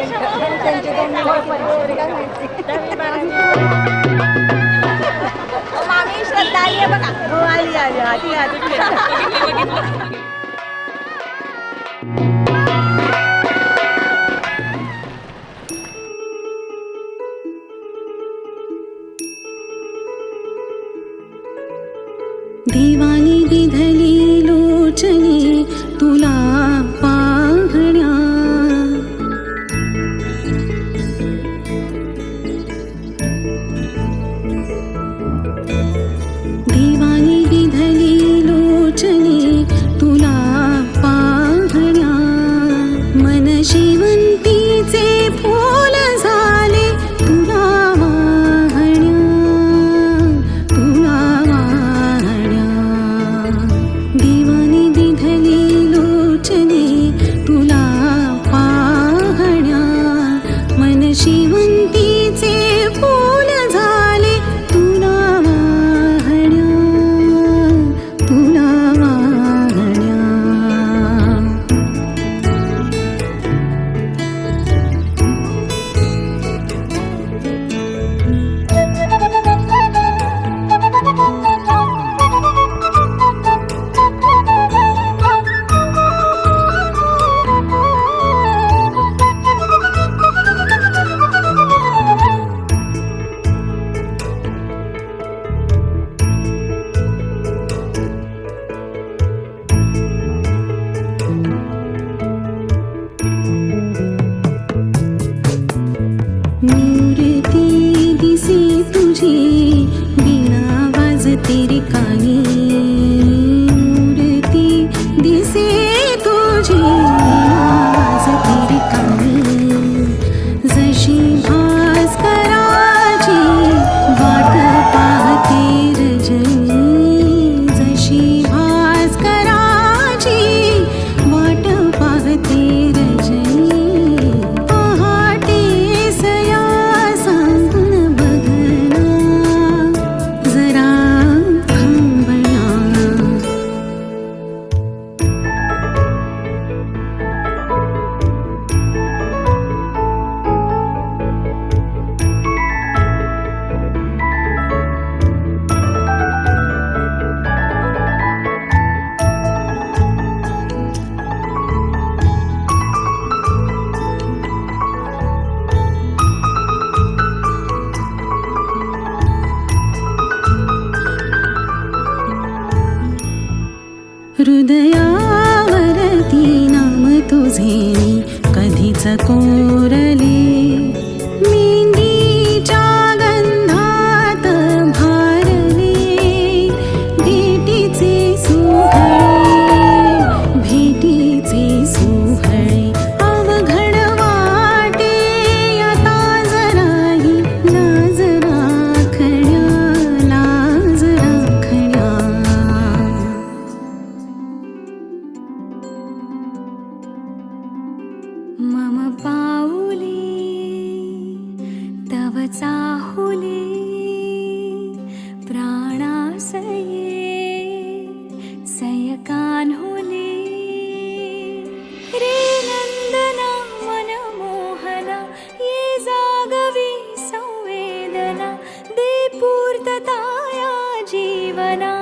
त्यांचे दोन मामी श्रद्धा आली आहे बघा. हो आली आली आधी आधी देवानी दिधली लोचनी तुला पाहण्या देवानी दिधली लोचनी तुला पाहण्या मन शिवंतीचे फूल झाले तुला वाहण्या तुला वाहण्या देवानी दिधली लोचनी तुला पाहण्या मन शिवंतीचे फूल झाले तुला वाहण्या तुला वाहण्या मूर्ती दिसे तुझी वीणा वाजते रे कानी मूर्ती दिसे तुझी वीणा वाजते रे कानी जशी भास्कराची वाट पाहते रजनी जशी भास्कराची वाट पाहते रजनी पहाटे सया सांगून बघना जरा थांबना हृदयावरती नाम तुझे कधीच कोरले मेंदीच्या गंधात भारले भेटीचे सुहळे अवघड वाटे आता जराही लाज राखण्या लाज राखण्या मम पाऊले तव चाहुले प्राणासये सयकान्हुले रे नंदना मनमोहना ये जागवी संवेदना दे पूर्तता या जीवना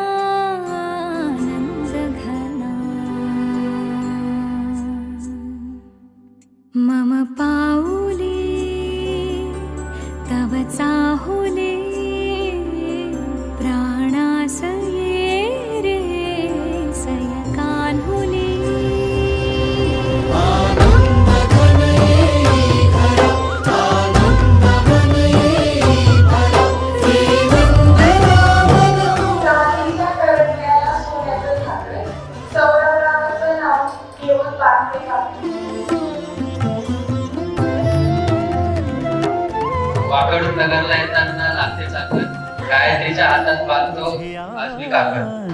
मम पाऊले तव चाहुले प्राणासये रे सयकान्हुले वाकडून नगरला येताना लागते चाकण गायत्रीच्या हातात बांधतो आजवी काकण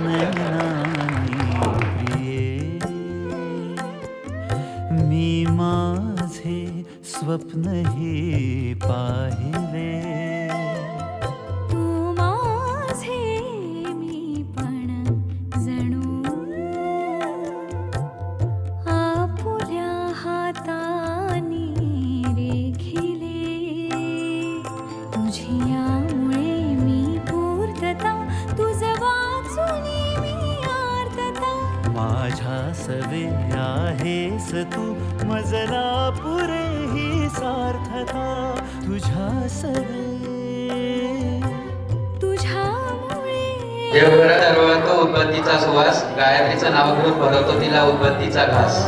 मी माझे स्वप्न हे पाहिले तू माझे मी पण जणू आपुल्या हातानी तुझियामुळे मी पूर्तता तुझ वाचुनी मी आर्तता माझ्या सवे आहेस तू मजला पुरे ही सार्थता तुझ्या सवे तुझ्यामुळे देवघरात दरवळतो उदबत्तीचा सुवास, गायत्रीचं नाव घेऊन भरवतो तिला उदबत्तीचा घास.